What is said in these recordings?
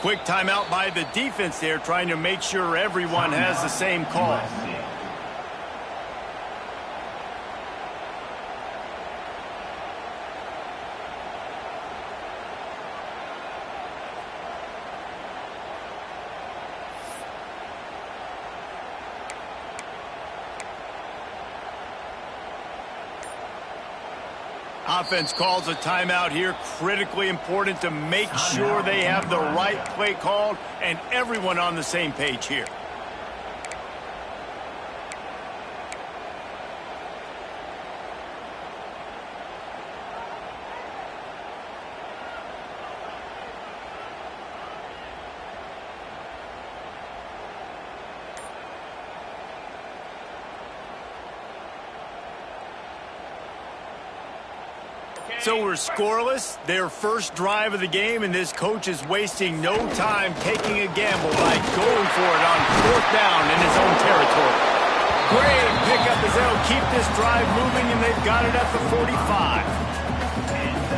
Quick timeout by the defense there, trying to make sure everyone has the same call. Offense calls a timeout here. Critically important to make sure they have the right play called and everyone on the same page here. So we're scoreless, their first drive of the game, and this coach is wasting no time taking a gamble by going for it on 4th down in his own territory. Great pickup as they'll keep this drive moving, and they've got it at the 45.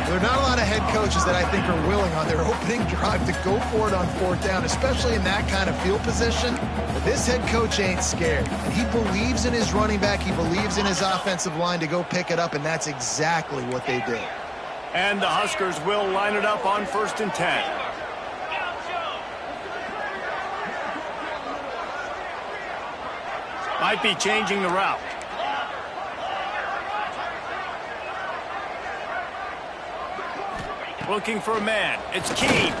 There are not a lot of head coaches that I think are willing on their opening drive to go for it on 4th down, especially in that kind of field position. But this head coach ain't scared. And he believes in his running back. He believes in his offensive line to go pick it up, and that's exactly what they did. And the Huskers will line it up on 1st and 10. Might be changing the route. Looking for a man. It's Keene.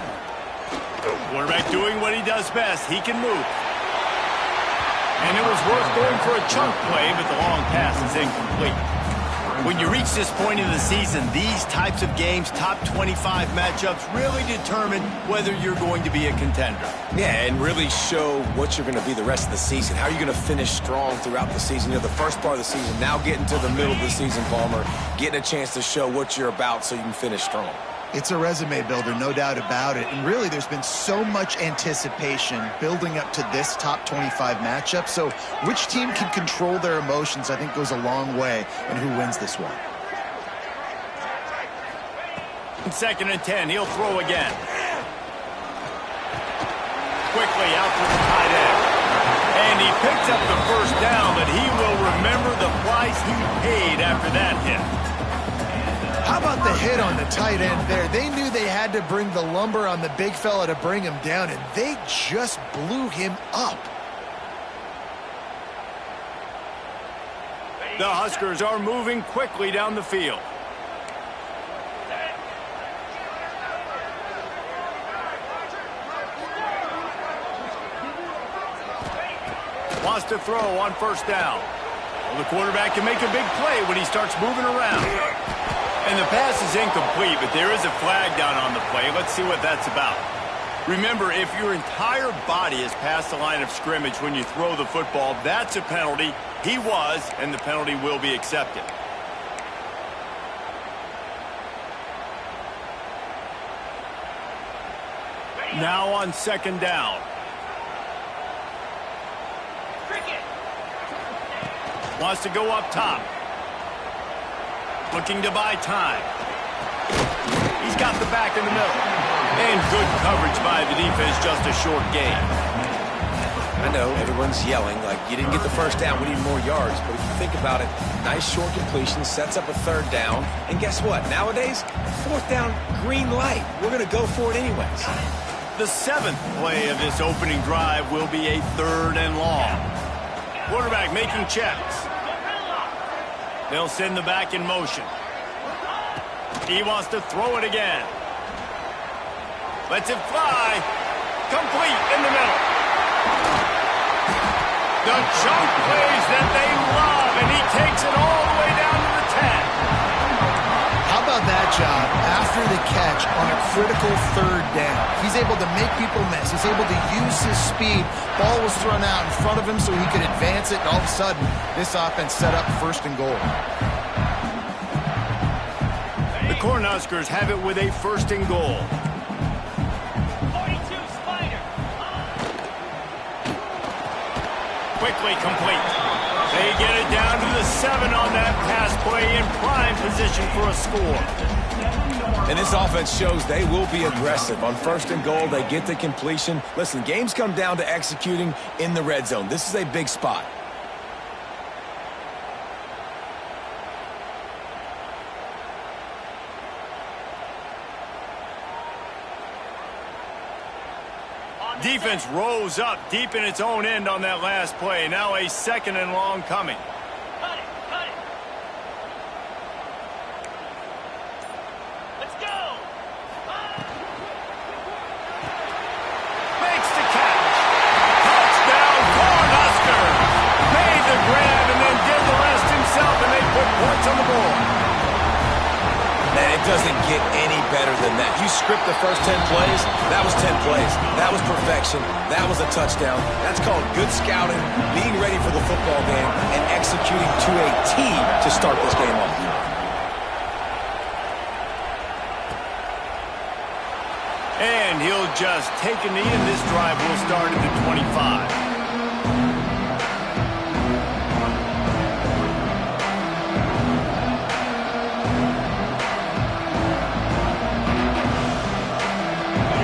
Quarterback doing what he does best. He can move. And it was worth going for a chunk play, but the long pass is incomplete. When you reach this point in the season, these types of games, top 25 matchups, really determine whether you're going to be a contender. Yeah, and really show what you're going to be the rest of the season. How are you going to finish strong throughout the season? You know, the first part of the season, now getting to the middle of the season, Palmer, getting a chance to show what you're about so you can finish strong. It's a resume builder, no doubt about it. And really, there's been so much anticipation building up to this top 25 matchup. So which team can control their emotions, I think, goes a long way in who wins this one. 2nd and 10. He'll throw again. Quickly out to the tight end. And he picks up the 1st down, but he will remember the price he paid after that hit. How about the hit on the tight end there? They knew they had to bring the lumber on the big fella to bring him down, and they just blew him up. The Huskers are moving quickly down the field. Wants to throw on 1st down. Well, the quarterback can make a big play when he starts moving around. And the pass is incomplete, but there is a flag down on the play. Let's see what that's about. Remember, if your entire body is past the line of scrimmage when you throw the football, that's a penalty. He was, and the penalty will be accepted. Now on 2nd down. Wants to go up top. Looking to buy time. He's got the back in the middle. And good coverage by the defense, just a short gain. I know everyone's yelling like you didn't get the 1st down, we need more yards. But if you think about it, nice short completion, sets up a 3rd down. And guess what? Nowadays, 4th down, green light. We're going to go for it anyways. The 7th play of this opening drive will be a 3rd and long. Quarterback making checks. They'll send the back in motion. He wants to throw it again. Lets it fly. Complete in the middle. The chunk plays that they love, and he takes it all the way down to the 10. How about that job after the catch on a critical 3rd down? He's able to make people miss. He's able to use his speed. Ball was thrown out in front of him so he could advance it, and all of a sudden, this offense set up 1st and goal. The Cornhuskers have it with a 1st and goal. 42 Spider. Quickly complete. They get it down to the 7 on that pass play in prime position for a score. And this offense shows they will be aggressive. On 1st and goal, they get the completion. Listen, games come down to executing in the red zone. This is a big spot. Defense rose up deep in its own end on that last play. Now a 2nd and long coming. Cut it. Let's go. Makes the catch. Touchdown, Cornhuskers. Made the grab and then did the rest himself, and they put points on the board. Man, it doesn't get any better than that. You script the first 10 plays, that was 10 plays. That was perfection. That was a touchdown. That's called good scouting, being ready for the football game, and executing to a T to start this game off. And he'll just take a knee, and this drive will start at the 25.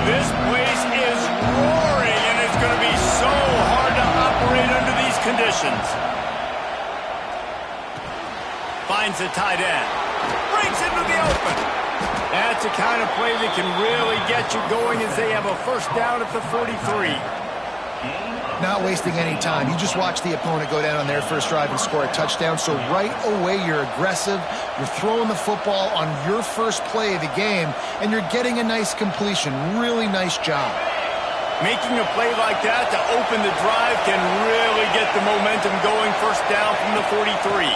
This place is roaring, and it's going to be so hard to operate under these conditions. Finds the tight end. Breaks into the open. That's the kind of play that can really get you going as they have a 1st down at the 43. Not wasting any time. You just watch the opponent go down on their first drive and score a touchdown. So right away, you're aggressive. You're throwing the football on your first play of the game, and you're getting a nice completion. Really nice job. Making a play like that to open the drive can really get the momentum going. 1st down from the 43.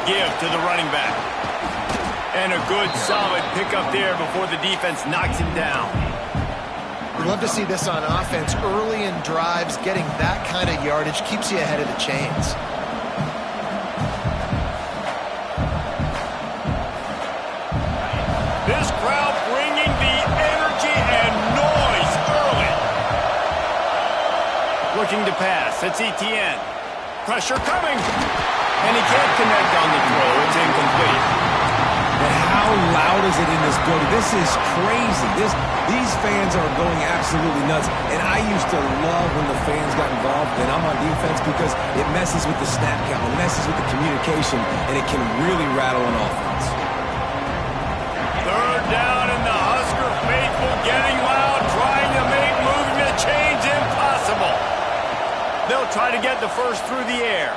Give to the running back. And a good, solid pickup there before the defense knocks him down. We love to see this on offense. Early in drives, getting that kind of yardage keeps you ahead of the chains. This crowd bringing the energy and noise early. Looking to pass. It's Etienne. Pressure coming. And he can't connect on the throw. It's incomplete. And how loud is it in this building? This is crazy. These fans are going absolutely nuts. And I used to love when the fans got involved, and I'm on defense, because it messes with the snap count, it messes with the communication, and it can really rattle an offense. 3rd down, and the Husker faithful getting loud, trying to make moving the chains impossible. They'll try to get the first through the air.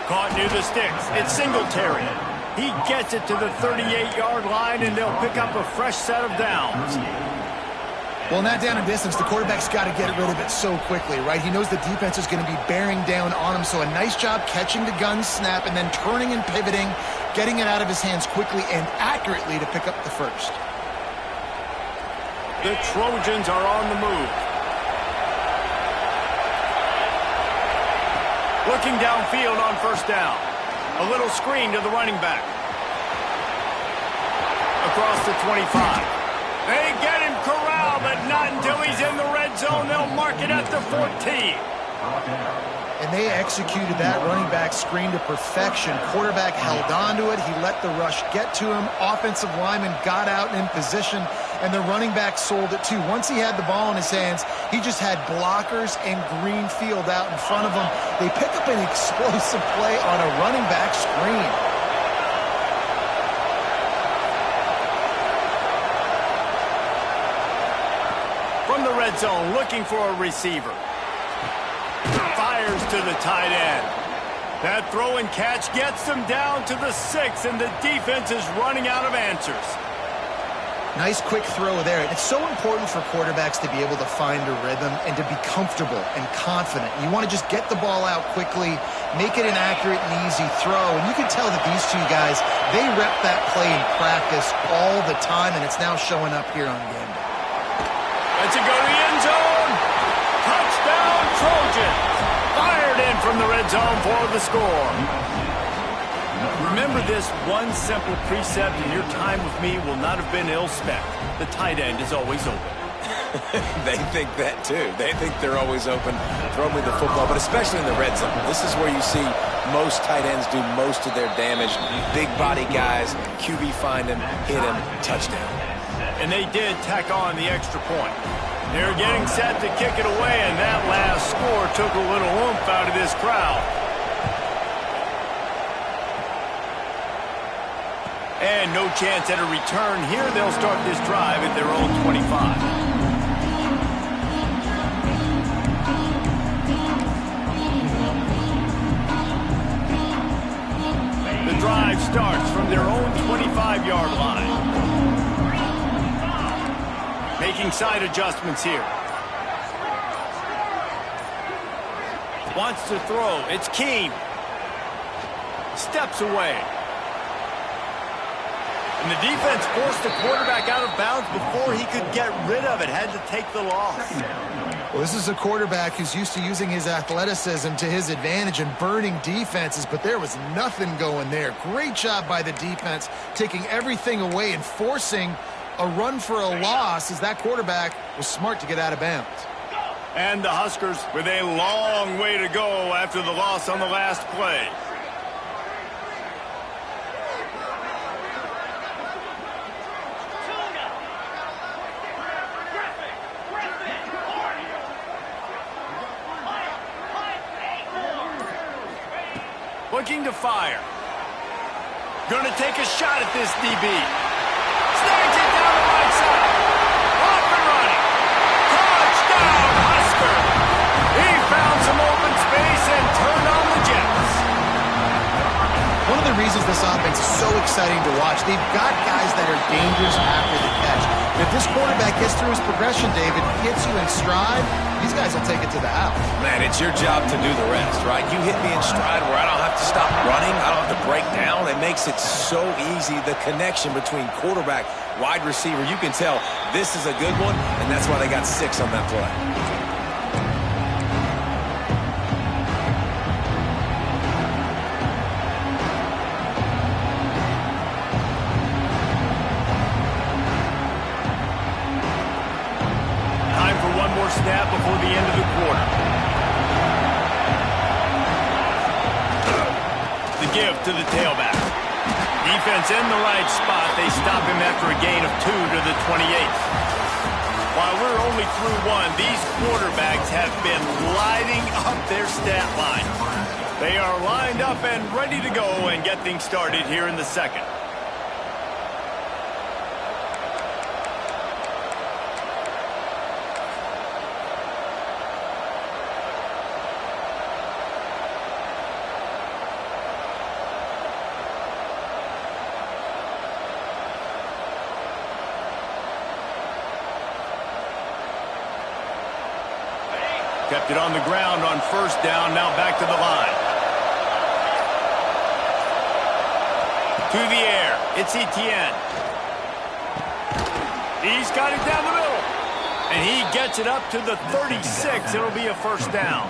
Caught near the sticks. It's Singletary. He gets it to the 38-yard line, and they'll pick up a fresh set of downs. Well, in that down and distance, the quarterback's got to get rid of it so quickly, right? He knows the defense is going to be bearing down on him, so a nice job catching the gun snap and then turning and pivoting, getting it out of his hands quickly and accurately to pick up the first. The Trojans are on the move. Looking downfield on 1st down. A little screen to the running back. Across the 25. They get him corralled, but not until he's in the red zone. They'll mark it at the 14. And they executed that running back screen to perfection. Quarterback held on to it. He let the rush get to him. Offensive lineman got out and in position, and the running back sold it too. Once he had the ball in his hands, he just had blockers and green field out in front of him. They pick up an explosive play on a running back screen. From the red zone, looking for a receiver. Fires to the tight end. That throw and catch gets them down to the 6, and the defense is running out of answers. Nice quick throw there. It's so important for quarterbacks to be able to find a rhythm and to be comfortable and confident. You want to just get the ball out quickly, make it an accurate and easy throw. And you can tell that these two guys, they rep that play in practice all the time, and it's now showing up here on game day. Let's it go to the end zone. Touchdown, Trojans. Fired in from the red zone for the score. Remember this one simple precept, and your time with me will not have been ill-spent. The tight end is always open. They think that, too. They think they're always open. Throw me the football, but especially in the red zone. This is where you see most tight ends do most of their damage. Big body guys, QB find him, hit him, touchdown. And they did tack on the extra point. They're getting set to kick it away, and that last score took a little oomph out of this crowd. And no chance at a return here. They'll start this drive at their own 25. The drive starts from their own 25-yard line. Making side adjustments here. Wants to throw. It's Keene. Steps away. And the defense forced the quarterback out of bounds before he could get rid of it. Had to take the loss. Well, this is a quarterback who's used to using his athleticism to his advantage and burning defenses, but there was nothing going there. Great job by the defense, taking everything away and forcing a run for a loss, as that quarterback was smart to get out of bounds. And the Huskers with a long way to go after the loss on the last play. Looking to fire. Gonna take a shot at this DB. Snags it down the right side. Off and running. Touchdown, Husker. He found some open space and turned on the Jets. One of the reasons this offense is so exciting to watch, they've got guys that are dangerous after the catch. And if this quarterback gets through his progression, David, hits you in stride, these guys will take it to the house. Man, it's your job to do the rest, right? You hit me in stride where I don't have to stop running. I don't have to break down. It makes it so easy. The connection between quarterback, wide receiver, you can tell this is a good one, and that's why they got 6 on that play. Snap before the end of the quarter. The give to the tailback. Defense in the right spot. They stop him after a gain of 2 to the 28. While we're only through 1, these quarterbacks have been lighting up their stat line. They are lined up and ready to go and get things started here in the second. Kept it on the ground on first down, now back to the line. To the air, it's Etienne. He's got it down the middle. And he gets it up to the 36. It'll be a first down.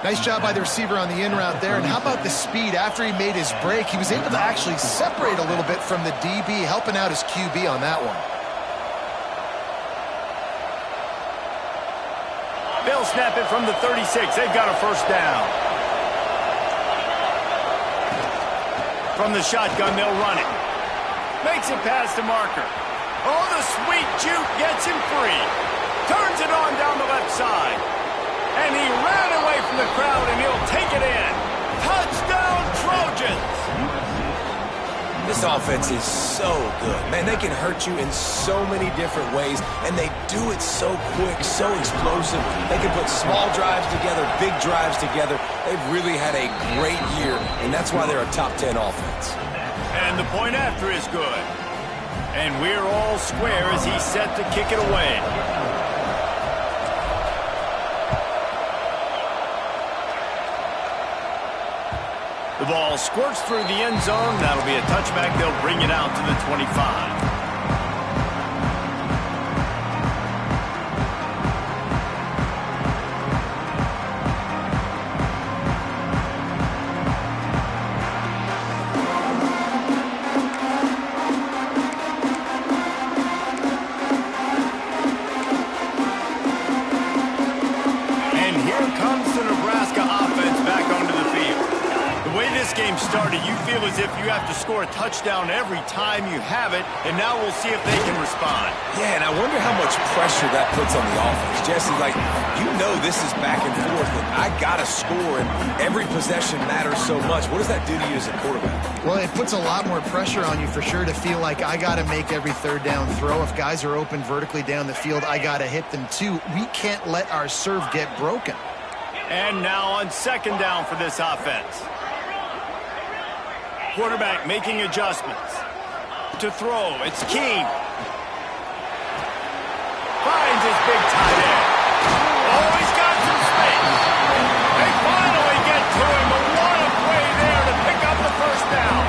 Nice job by the receiver on the in route there. And how about the speed after he made his break? He was able to actually separate a little bit from the DB, helping out his QB on that one. They'll snap it from the 36. They've got a first down. From the shotgun, they'll run it. Makes it past the marker. Oh, the sweet juke gets him free. Turns it on down the left side. And he ran away from the crowd, and he'll take it in. Touchdown, Trojans! This offense is so good. Man, they can hurt you in so many different ways, and they do it so quick, so explosive. They can put small drives together, big drives together. They've really had a great year, and that's why they're a top 10 offense. And the point after is good. And we're all square as he's set to kick it away. The ball squirts through the end zone. That'll be a touchback. They'll bring it out to the 25. game started, you feel as if you have to score a touchdown every time you have it, and now we'll see if they can respond. Yeah, and I wonder how much pressure that puts on the offense. Jesse, like, you know this is back and forth, and I got to score, and every possession matters so much. What does that do to you as a quarterback? Well, it puts a lot more pressure on you for sure to feel like I got to make every third down throw. If guys are open vertically down the field, I got to hit them too. We can't let our serve get broken. And now on second down for this offense. Quarterback making adjustments. To throw, it's King. Finds his big tight end. Oh, he's got some space. They finally get to him, but what a play there to pick up the first down.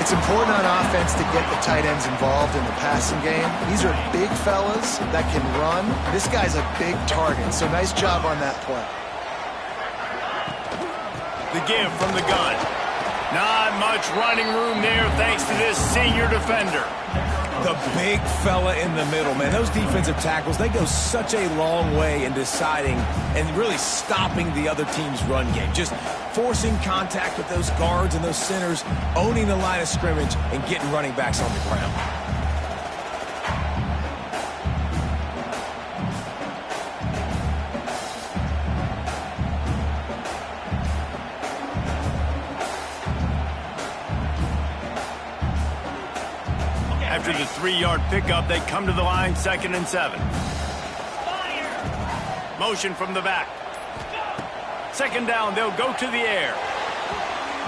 It's important on offense to get the tight ends involved in the passing game. These are big fellas that can run. This guy's a big target, so nice job on that play. The give from the gun. Not much running room there thanks to this senior defender. The big fella in the middle, man. Those defensive tackles, they go such a long way in deciding and really stopping the other team's run game. Just forcing contact with those guards and those centers, owning the line of scrimmage, and getting running backs on the ground. After the 3-yard pickup, they come to the line, 2nd and 7. Motion from the back. 2nd down, they'll go to the air.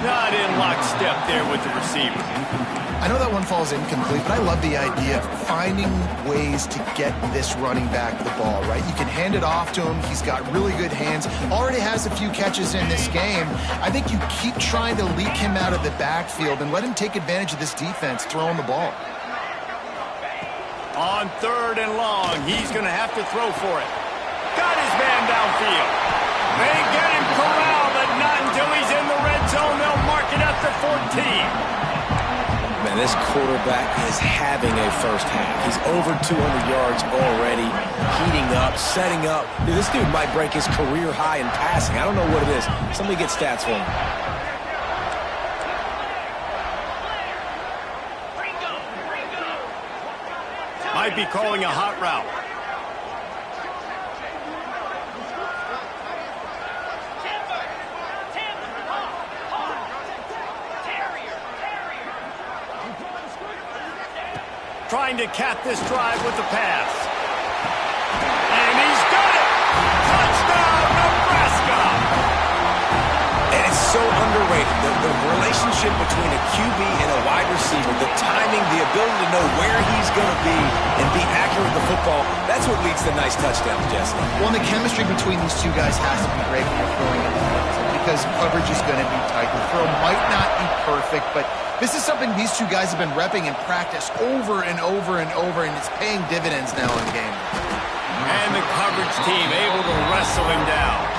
Not in lockstep there with the receiver. I know that one falls incomplete, but I love the idea of finding ways to get this running back the ball, right? You can hand it off to him. He's got really good hands. Already has a few catches in this game. I think you keep trying to leak him out of the backfield and let him take advantage of this defense throwing the ball. On 3rd and long, he's going to have to throw for it. Got his man downfield. They get him corralled, but not until he's in the red zone. They'll mark it at the 14. Man, this quarterback is having a first half. He's over 200 yards already, heating up, setting up. Dude, this dude might break his career high in passing. I don't know what it is. Somebody get stats for him. Might be calling a hot route. Trying to cap this drive with the pass. And he's got it! Touchdown, Nebraska! And it's so underrated. The relationship between a QB and a wide receiver, the timing, the ability to know where he's going to be and be accurate with the football, that's what leads to nice touchdowns, Jesse. Well, and the chemistry between these two guys has to be great when you're throwing it because coverage is going to be tight. The throw might not be perfect, but this is something these two guys have been repping in practice over and over and over, and it's paying dividends now in game. And the coverage team able to wrestle him down.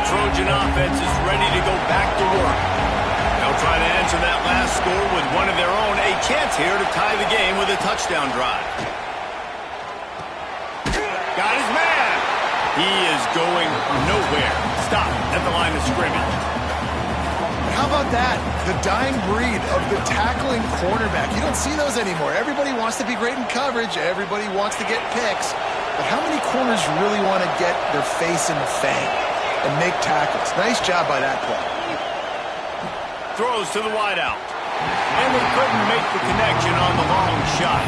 Trojan offense is ready to go back to work. They'll try to answer that last score with one of their own. A chance here to tie the game with a touchdown drive. Got his man. He is going nowhere. Stop at the line of scrimmage. How about that? The dying breed of the tackling cornerback. You don't see those anymore. Everybody wants to be great in coverage. Everybody wants to get picks. But how many corners really want to get their face in the fang and make tackles? Nice job by that play. Throws to the wideout. And they couldn't make the connection on the long shot.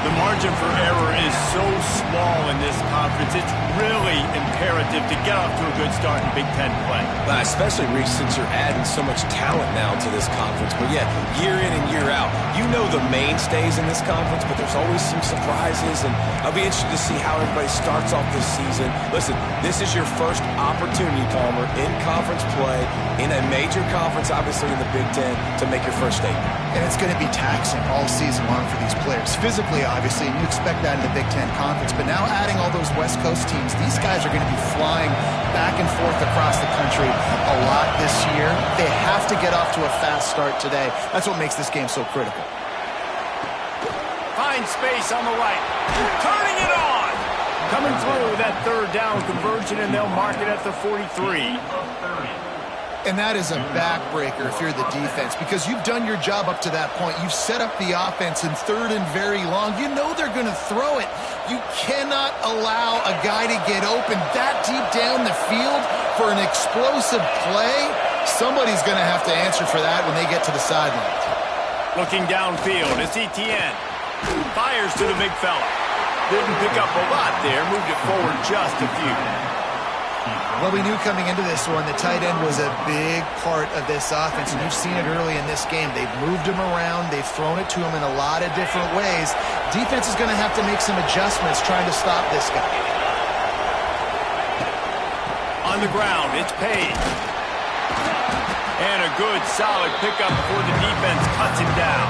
The margin for error is so small in this conference. It's really imperative to get off to a good start in Big Ten play. Especially, Reece, since you're adding so much talent now to this conference. But yeah, year in and year out, you know the mainstays in this conference, but there's always some surprises. And I'll be interested to see how everybody starts off this season. Listen, this is your first opportunity, Palmer, in conference play, in a major conference, obviously in the Big Ten, to make your first statement. And it's going to be taxing all season long for these players. Physically, obviously, and you expect that in the Big Ten Conference. But now adding all those West Coast teams, these guys are going to be flying back and forth across the country a lot this year. They have to get off to a fast start today. That's what makes this game so critical. Find space on the right. Turning it on. Coming through that third down conversion, and they'll mark it at the 43. And that is a backbreaker if you're the defense, because you've done your job up to that point. You've set up the offense in third and very long. You know they're going to throw it. You cannot allow a guy to get open that deep down the field for an explosive play. Somebody's going to have to answer for that when they get to the sidelines. Looking downfield, it's Etienne. Fires to the big fella. Didn't pick up a lot there. Moved it forward just a few. Well, we knew coming into this one the tight end was a big part of this offense, and you've seen it early in this game. They've moved him around. They've thrown it to him in a lot of different ways. Defense is going to have to make some adjustments trying to stop this guy. On the ground, it's Page. And a good, solid pickup before the defense cuts him down.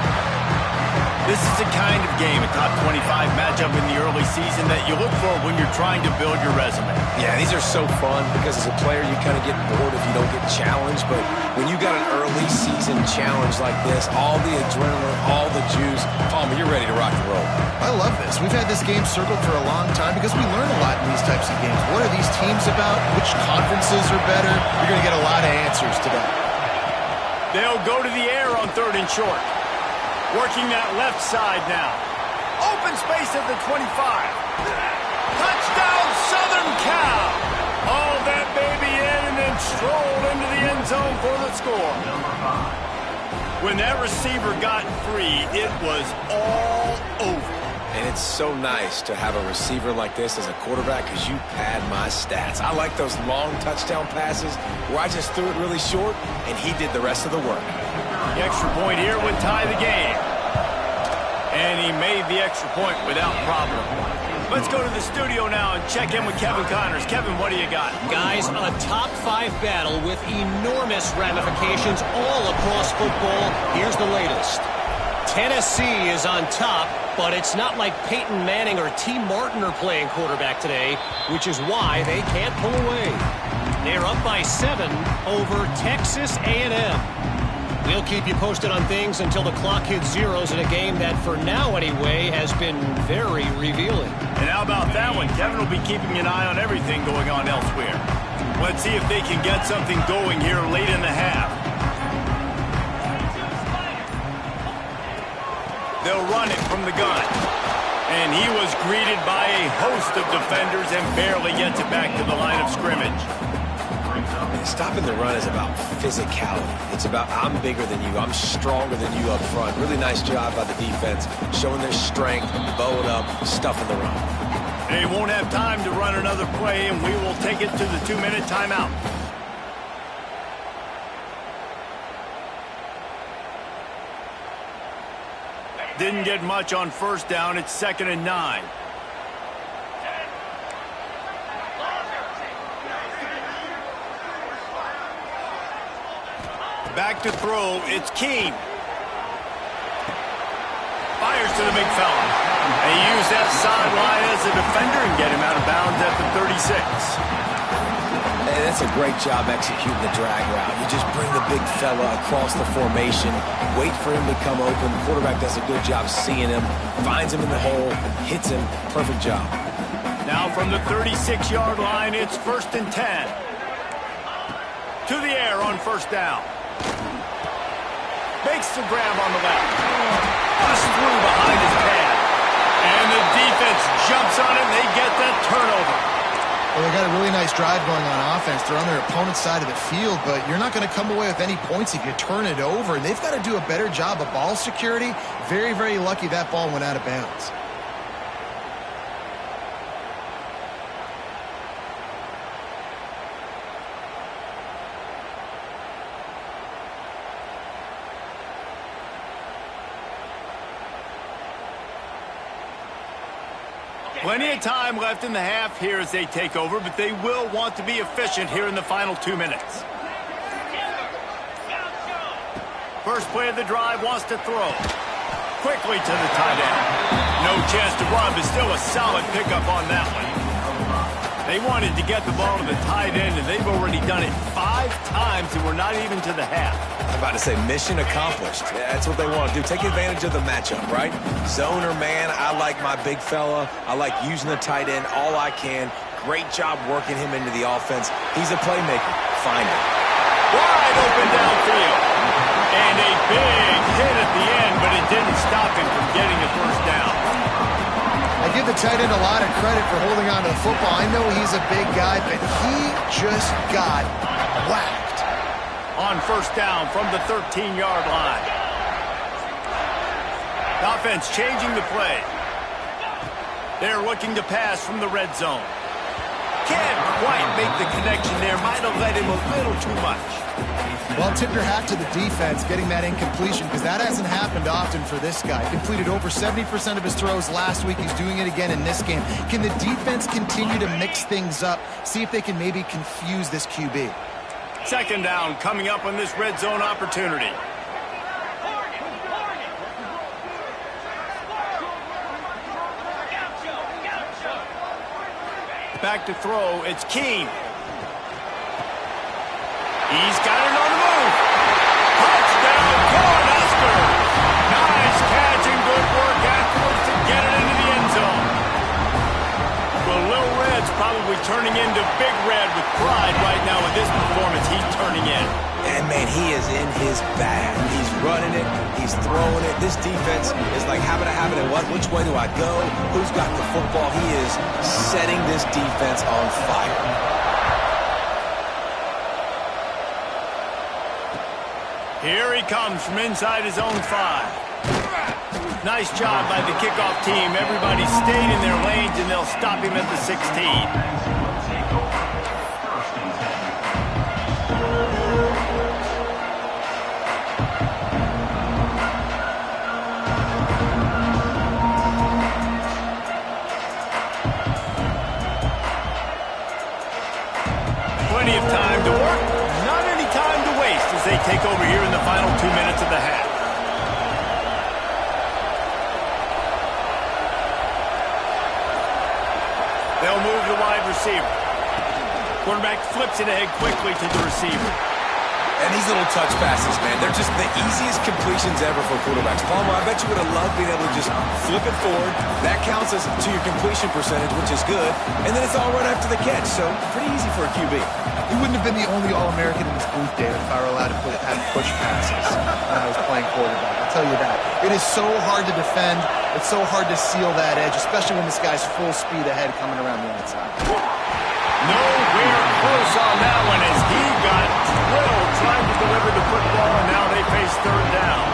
This is the kind of game, a top 25 matchup in the early season, that you look for when you're trying to build your resume. Yeah, these are so fun because as a player, you kind of get bored if you don't get challenged. But when you got an early season challenge like this, all the adrenaline, all the juice, Palmer, you're ready to rock and roll. I love this. We've had this game circled for a long time because we learn a lot in these types of games. What are these teams about? Which conferences are better? You're going to get a lot of answers today. They'll go to the air on third and short. Working that left side now. Open space at the 25. Touchdown, Southern Cal. All that baby in and then strolled into the end zone for the score. When that receiver got free, it was all over. And it's so nice to have a receiver like this as a quarterback because you pad my stats. I like those long touchdown passes where I just threw it really short and he did the rest of the work. The extra point here would tie the game. And he made the extra point without problem. Let's go to the studio now and check in with Kevin Connors. Kevin, what do you got? Guys, a top-5 battle with enormous ramifications all across football. Here's the latest. Tennessee is on top, but it's not like Peyton Manning or T. Martin are playing quarterback today, which is why they can't pull away. They're up by 7 over Texas A&M. We'll keep you posted on things until the clock hits zeros in a game that, for now anyway, has been very revealing. And how about that one? Kevin will be keeping an eye on everything going on elsewhere. Let's see if they can get something going here late in the half. They'll run it from the gun. And he was greeted by a host of defenders and barely gets it back to the line of scrimmage. Stopping the run is about physicality. It's about I'm bigger than you, I'm stronger than you up front. Really nice job by the defense, showing their strength, bowing up, stuffing the run. They won't have time to run another play, and we will take it to the 2-minute timeout. Didn't get much on first down. It's 2nd and 9. Back to throw, it's Keene. Fires to the big fella. They use that sideline as a defender and get him out of bounds at the 36. Hey, that's a great job executing the drag route. You just bring the big fella across the formation, wait for him to come open. The quarterback does a good job seeing him, finds him in the hole, hits him. Perfect job. Now from the 36-yard line, it's 1st and 10. To the air on first down. Makes the grab on the left. Just through behind his pad. And the defense jumps on it, and they get that turnover. Well, they got a really nice drive going on offense. They're on their opponent's side of the field, but you're not going to come away with any points if you turn it over. And they've got to do a better job of ball security. Very, very lucky that ball went out of bounds. Plenty of time left in the half here as they take over, but they will want to be efficient here in the final 2 minutes. First play of the drive, wants to throw. quickly to the tight end. No chance to run, but still a solid pickup on that one. They wanted to get the ball to the tight end, and they've already done it 5 times, and we're not even to the half. I'm about to say mission accomplished. Yeah, that's what they want to do. Take advantage of the matchup, right? Zone or man, I like my big fella. I like using the tight end all I can. Great job working him into the offense. He's a playmaker. Find him. Wide open downfield. And a big hit at the end, but it didn't stop him from getting the first down. I give the tight end a lot of credit for holding on to the football. I know he's a big guy, but he just got whacked. On first down from the 13-yard line. The offense changing the play. They're looking to pass from the red zone. Can't quite make the connection there. Might have let him a little too much. Well, tip your hat to the defense getting that incompletion, because that hasn't happened often for this guy. Completed over 70% of his throws last week. He's doing it again in this game. Can the defense continue to mix things up? See if they can maybe confuse this QB. Second down coming up on this red zone opportunity. Back to throw, it's Keene. He's got it on the move. Touchdown, Cornhusker. Nice catch and good work afterwards to get it into the end zone. The Little Red's probably turning into Big Red with pride right now with this performance he's turning in. And, man, he is in his bag. He's running it. He's throwing it. This defense is like habit of habit. And what? Which way do I go? Who's got the football? He is setting this defense on fire. Here he comes from inside his own 5. Nice job by the kickoff team. Everybody stayed in their lanes, and they'll stop him at the 16. Plenty of time to work, not any time to waste as they take over here in the final 2 minutes of the half. They'll move the wide receiver. Quarterback flips it ahead quickly to the receiver. And these little touch passes, man, they're just the easiest completions ever for quarterbacks. Palmer, I bet you would have loved being able to just flip it forward. That counts as to your completion percentage, which is good. And then it's all right after the catch, so pretty easy for a QB. He wouldn't have been the only All-American in this booth, David, if I were allowed to have push passes when I was playing quarterback. I'll tell you that. It is so hard to defend. It's so hard to seal that edge, especially when this guy's full speed ahead coming around the outside. Nowhere close on that one as he got drilled trying to deliver the football, and now they face third down.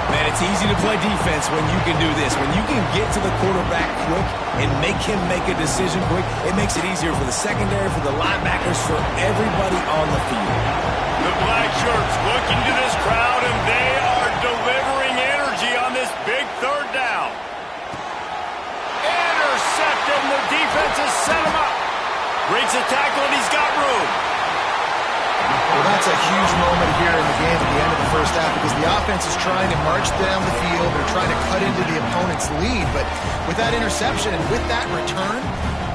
Man, it's easy to play defense when you can do this. When you can get to the quarterback quick and make him make a decision quick, it makes it easier for the secondary, for the linebackers, for everybody on the field. The black shirts looking to this crowd, and they are delivering energy on this big third down. Intercepted, and the defense has set him up. Breaks a tackle, and he's got room. Well, that's a huge moment here in the game at the end of the first half, because the offense is trying to march down the field. They're trying to cut into the opponent's lead. But with that interception and with that return,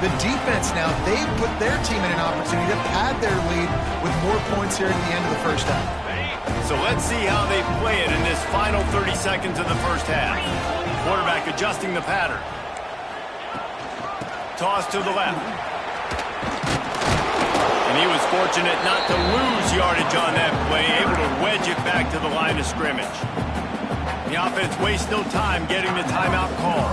the defense now, they put their team in an opportunity to pad their lead with more points here at the end of the first half. So let's see how they play it in this final 30 seconds of the first half. Quarterback adjusting the pattern. Toss to the left. And he was fortunate not to lose yardage on that play, able to wedge it back to the line of scrimmage. The offense wastes no time getting the timeout call.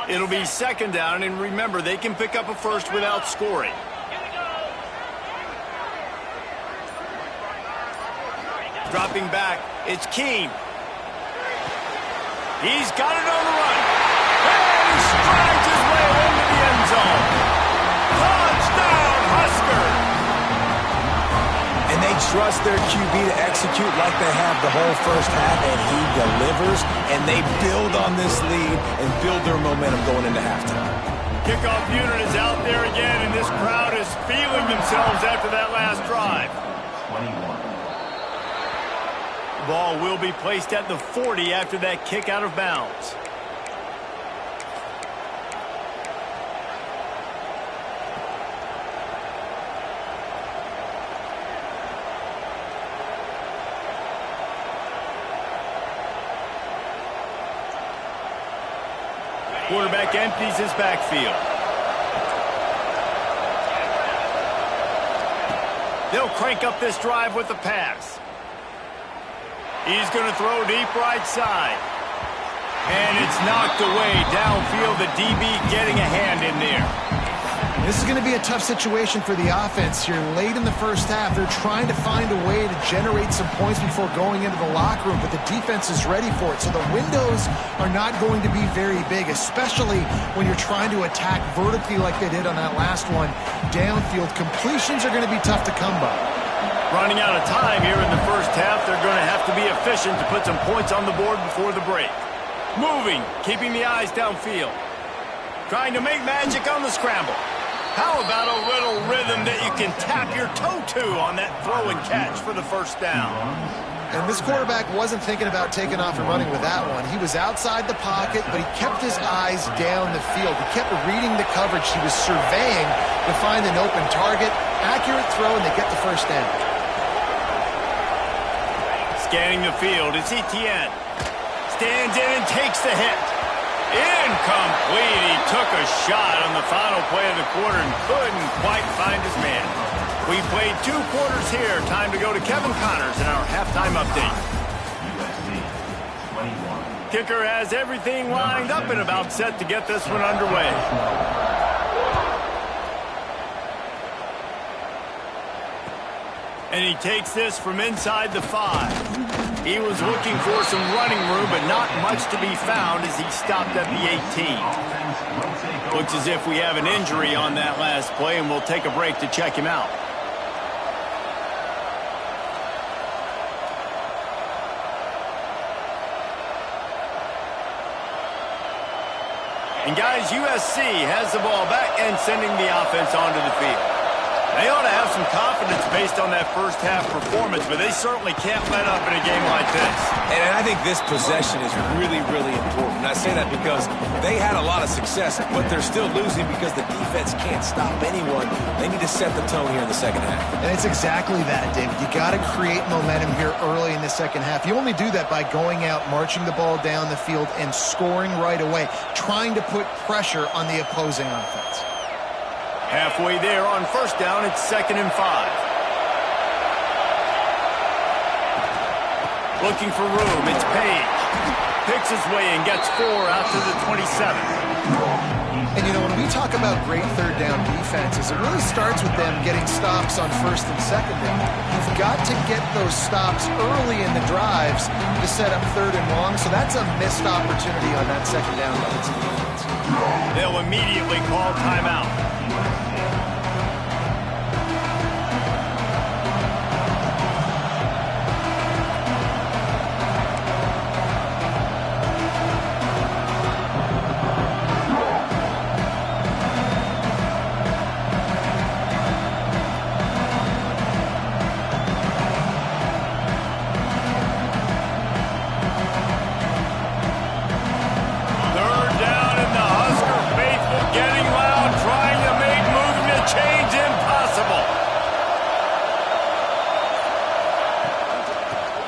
It'll be second down, and remember, they can pick up a first without scoring. Dropping back, it's Keene. He's got it on the run. And he strides his way into the end zone. Touchdown, Husker! And they trust their QB to execute like they have the whole first half, and he delivers, and they build on this lead and build their momentum going into halftime. Kickoff unit is out there again, and this crowd is feeling themselves after that last drive. 21. The ball will be placed at the 40 after that kick out of bounds. Quarterback empties his backfield. They'll crank up this drive with the pass. He's going to throw deep right side. And it's knocked away downfield. The DB getting a hand in there. This is going to be a tough situation for the offense here. Late in the first half, they're trying to find a way to generate some points before going into the locker room, but the defense is ready for it. So the windows are not going to be very big, especially when you're trying to attack vertically like they did on that last one. Downfield completions are going to be tough to come by. Running out of time here in the first half, they're going to have to be efficient to put some points on the board before the break. Moving, keeping the eyes downfield. Trying to make magic on the scramble. How about a little rhythm that you can tap your toe to on that throw and catch for the first down? And this quarterback wasn't thinking about taking off and running with that one. He was outside the pocket, but he kept his eyes down the field. He kept reading the coverage. He was surveying to find an open target. Accurate throw, and they get the first down. Scanning the field, it's Etienne. Stands in and takes the hit. Incomplete. He took a shot on the final play of the quarter and couldn't quite find his man. We played 2 quarters here. Time to go to Kevin Connors in our halftime update. USC 21. Kicker has everything lined up and about set to get this one underway. And he takes this from inside the 5. He was looking for some running room, but not much to be found as he stopped at the 18. Looks as if we have an injury on that last play, and we'll take a break to check him out. And guys, USC has the ball back and sending the offense onto the field. They ought to have some confidence based on that first half performance, but they certainly can't let up in a game like this. And I think this possession is really, really important. I say that because they had a lot of success, but they're still losing because the defense can't stop anyone. They need to set the tone here in the second half. And it's exactly that, David. You got to create momentum here early in the second half. You only do that by going out, marching the ball down the field, and scoring right away, trying to put pressure on the opposing offense. Halfway there on first down, it's 2nd and 5. Looking for room, it's Page. Picks his way and gets 4 out to the 27. And you know, when we talk about great third down defenses, it really starts with them getting stops on first and second down. You've got to get those stops early in the drives to set up 3rd and long, so that's a missed opportunity on that second down by the defense. They'll immediately call timeout.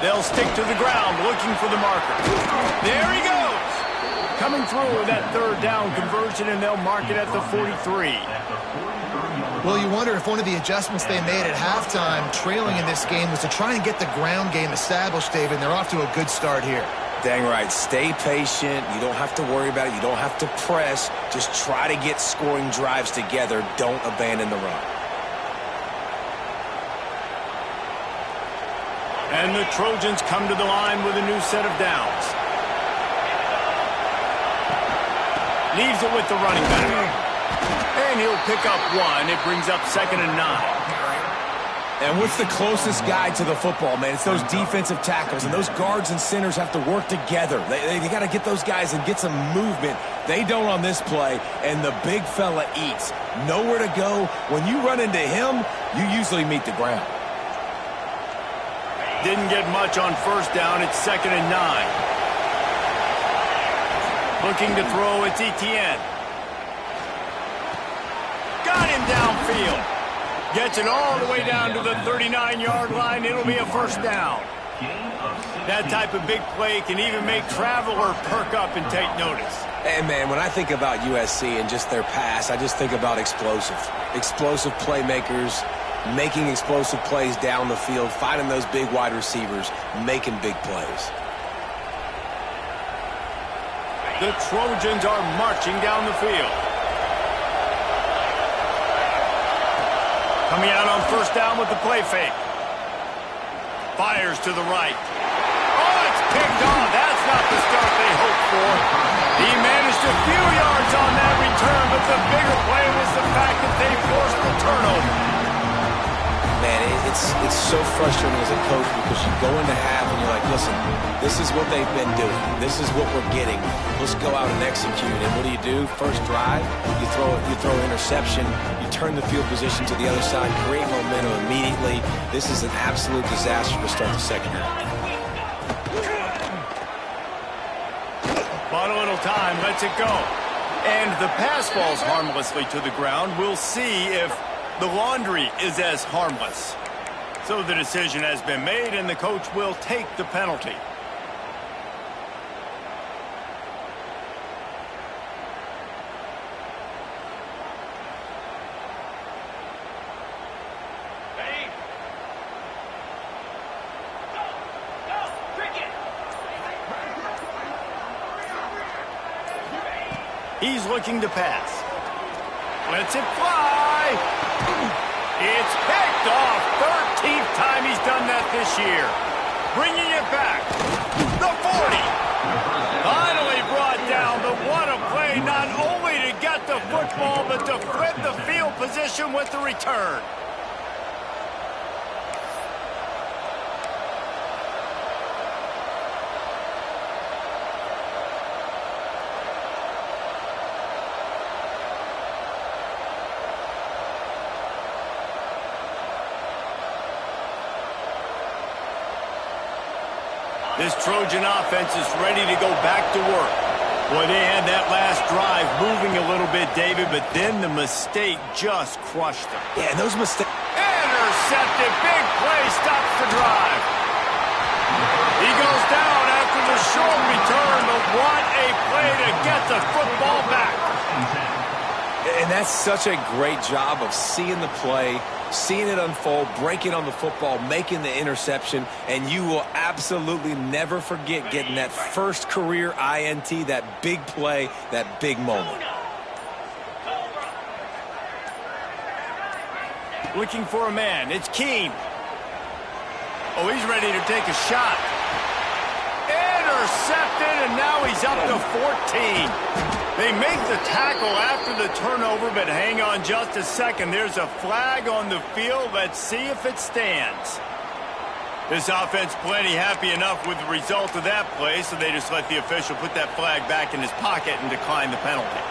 They'll stick to the ground, looking for the marker. There he goes. Coming through with that 3rd down conversion, and they'll mark it at the 43. Well, you wonder if one of the adjustments they made at halftime, trailing in this game, was to try and get the ground game established, David, and they're off to a good start here. Dang right. Stay patient. You don't have to worry about it. You don't have to press. Just try to get scoring drives together. Don't abandon the run. And the Trojans come to the line with a new set of downs. Leaves it with the running back. And he'll pick up 1. It brings up 2nd and 9. And what's the closest guy to the football, man? It's those defensive tackles, and those guards and centers have to work together. They got to get those guys and get some movement. They don't on this play, and the big fella eats. Nowhere to go. When you run into him, you usually meet the ground. Didn't get much on first down. It's 2nd and 9. Looking to throw, it's Etienne. Got him downfield. Gets it all the way down to the 39-yard line. It'll be a first down. That type of big play can even make Traveler perk up and take notice. And, man, when I think about USC and just their pass, I just think about explosive. Explosive playmakers, making explosive plays down the field, finding those big wide receivers, making big plays. The Trojans are marching down the field. Coming out on first down with the play fake. Fires to the right. Oh, it's picked off. That's not the start they hoped for. He managed a few yards on that return, but the bigger play was the fact that they forced the turnover. Man, it's so frustrating as a coach because you go into half and you're like, listen, this is what they've been doing. This is what we're getting. Let's go out and execute. And what do? First drive, you throw interception, you turn the field position to the other side, create momentum immediately. This is an absolute disaster to start the second half. Bought a little time, lets it go. And the pass falls harmlessly to the ground. We'll see if the laundry is as harmless. So the decision has been made, and the coach will take the penalty. He's looking to pass. Lets it fly. It's picked off. 13th time he's done that this year. Bringing it back. The 40. Finally brought down, but what a play, not only to get the football, but to flip the field position with the return. This Trojan offense is ready to go back to work. Boy, they had that last drive moving a little bit, David, but then the mistake just crushed them. Yeah, and those mistakes. Intercepted. Big play stops the drive. He goes down after the short return, but what a play to get the football back. And that's such a great job of seeing the play, seeing it unfold, breaking on the football, making the interception, and you will absolutely never forget getting that first career INT, that big play, that big moment. Looking for a man. It's Keene. Oh, he's ready to take a shot. Intercepted, and now he's up to 14. They make the tackle after the turnover, but hang on just a second. There's a flag on the field. Let's see if it stands. This offense plenty happy enough with the result of that play, so they just let the official put that flag back in his pocket and decline the penalty.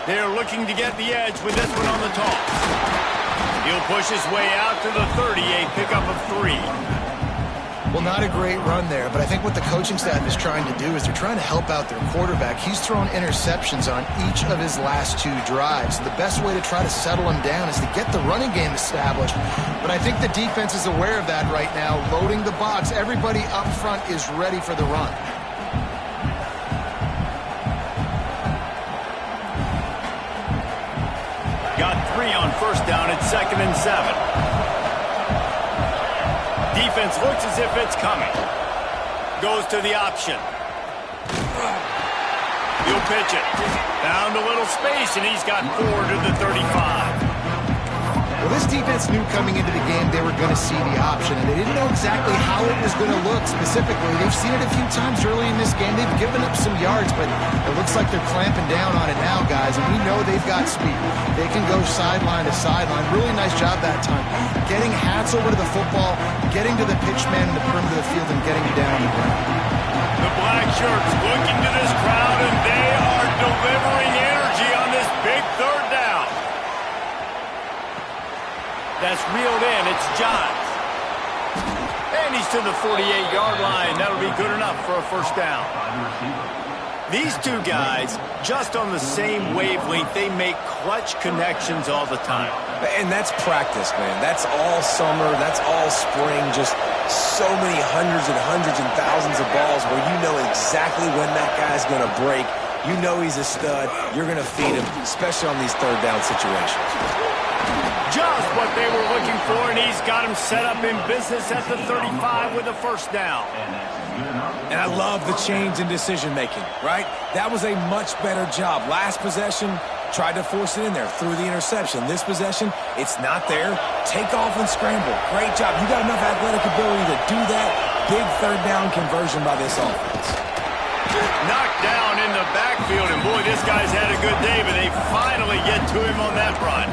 They're looking to get the edge with this one on the toss. He'll push his way out to the 30, a pickup of 3. Well, not a great run there, but I think what the coaching staff is trying to do is they're trying to help out their quarterback. He's thrown interceptions on each of his last 2 drives. The best way to try to settle him down is to get the running game established. But I think the defense is aware of that right now, loading the box. Everybody up front is ready for the run. Got 3 on first down at 2nd and 7. Defense looks as if it's coming. Goes to the option. He'll pitch it. Found a little space, and he's got 4 to the 35. Well, this defense knew coming into the game they were going to see the option, and they didn't know exactly how it was going to look specifically. They've seen it a few times early in this game. They've given up some yards, but it looks like they're clamping down on it now, guys, and we know they've got speed. They can go sideline to sideline. Really nice job that time. Getting Hats over to the football, getting to the pitch man in the perimeter of the field, and getting down the ground. The black shirts looking to this crowd, and they are delivering energy on this big third down. That's reeled in. It's Johns. And he's to the 48-yard line. That'll be good enough for a first down. These two guys, just on the same wavelength, they make clutch connections all the time. And that's practice, man. That's all summer. That's all spring. Just so many hundreds and thousands of balls where you know exactly when that guy's going to break. You know he's a stud. You're going to feed him, especially on these third down situations. Just what they were looking for, and he's got him set up in business at the 35 with a first down. And I love the change in decision-making, right? That was a much better job. Last possession, tried to force it in there, threw the interception. This possession, it's not there. Take off and scramble. Great job. You got enough athletic ability to do that. Big third down conversion by this offense. Knocked down in the backfield, and boy, this guy's had a good day, but they finally get to him on that run.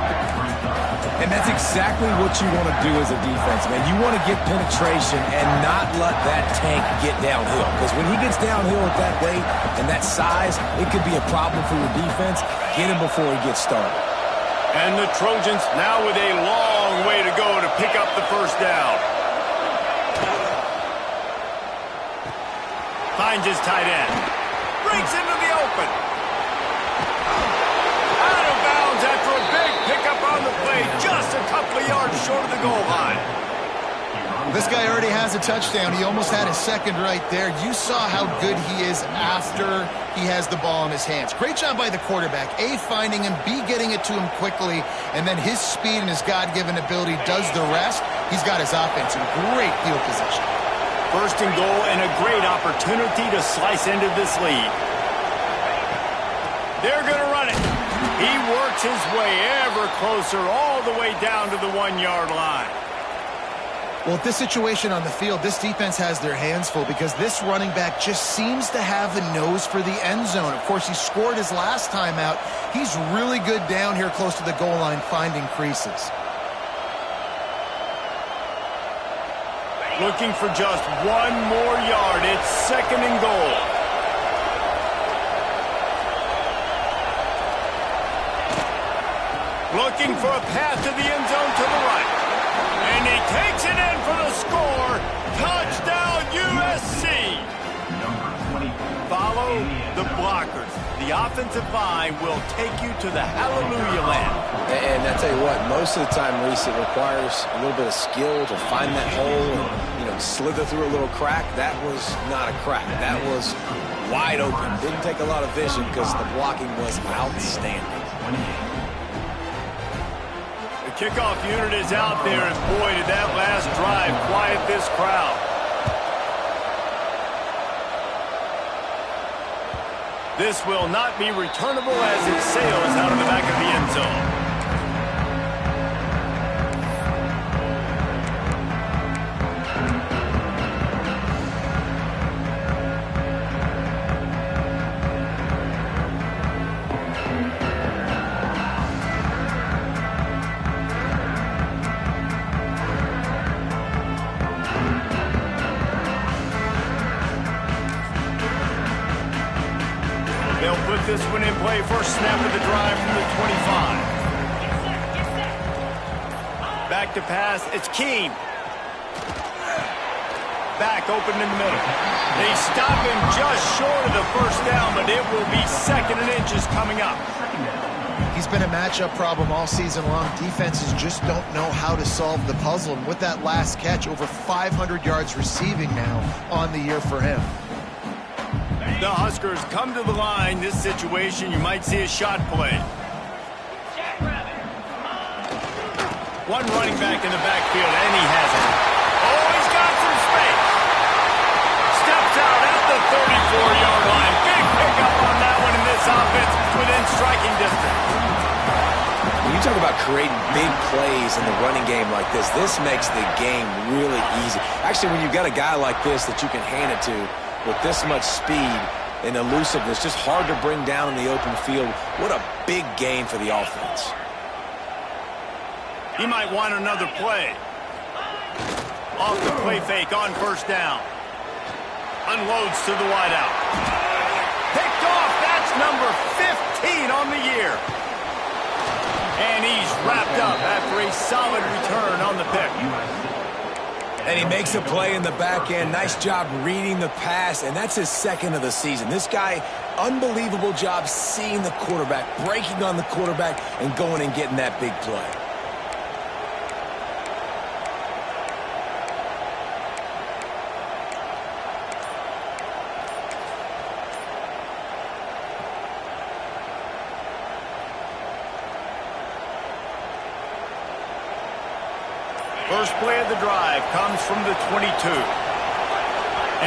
And that's exactly what you want to do as a defense, man. You want to get penetration and not let that tank get downhill. Because when he gets downhill at that weight and that size, it could be a problem for your defense. Get him before he gets started. And the Trojans now with a long way to go to pick up the first down. Finds his tight end. Breaks into the open. Out of bounds after a big pickup on the play. Just a couple of yards short of the goal line. This guy already has a touchdown. He almost had his second right there. You saw how good he is after he has the ball in his hands. Great job by the quarterback. A, finding him, B, getting it to him quickly, and then his speed and his God-given ability does the rest. He's got his offense in great field position. First and goal, and a great opportunity to slice into this lead. They're going to run it. He works his way ever closer all the way down to the 1-yard line. Well, at this situation on the field, this defense has their hands full because this running back just seems to have the nose for the end zone. Of course, he scored his last time out. He's really good down here close to the goal line, finding creases. Looking for just one more yard. It's second and goal. Looking for a path to the end zone to the right. And he takes it in for the score. Touchdown, USC. Follow the blockers. The offensive line will take you to the hallelujah land. And I tell you what, most of the time, Reese, it requires a little bit of skill to find that hole and, slither through a little crack. That was not a crack. That was wide open. Didn't take a lot of vision because the blocking was outstanding. The kickoff unit is out there, and boy, did that last drive quiet this crowd. This will not be returnable as it sails out of the back of the end zone. They'll put this one in play. First snap of the drive from the 25. Back to pass. It's Keene. Back open in the middle. They stop him just short of the first down, but it will be second and inches coming up. He's been a matchup problem all season long. Defenses just don't know how to solve the puzzle. And with that last catch, over 500 yards receiving now on the year for him. The Huskers come to the line. This situation, you might see a shot play. One running back in the backfield, and he has it. Oh, he's got some space. Steps out at the 34-yard line. Big pickup on that one in this offense within striking distance. When you talk about creating big plays in the running game like this. This makes the game really easy. Actually, when you've got a guy like this that you can hand it to with this much speed and elusiveness, just hard to bring down in the open field. What a big gain for the offense. He might want another play. Off the play fake on first down. Unloads to the wideout. Picked off. That's number 15 on the year. And he's wrapped up after a solid return on the pick. And he makes a play in the back end. Nice job reading the pass, and that's his second of the season. This guy, unbelievable job seeing the quarterback, breaking on the quarterback, and going and getting that big play. First play of the drive comes from the 22.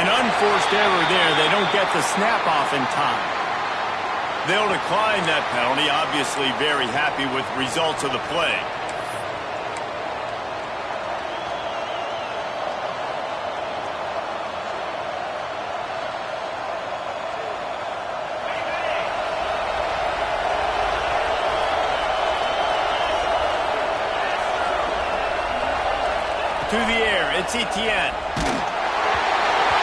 An unforced error there. They don't get the snap off in time. They'll decline that penalty. Obviously very happy with the results of the play. To the air, it's Etienne.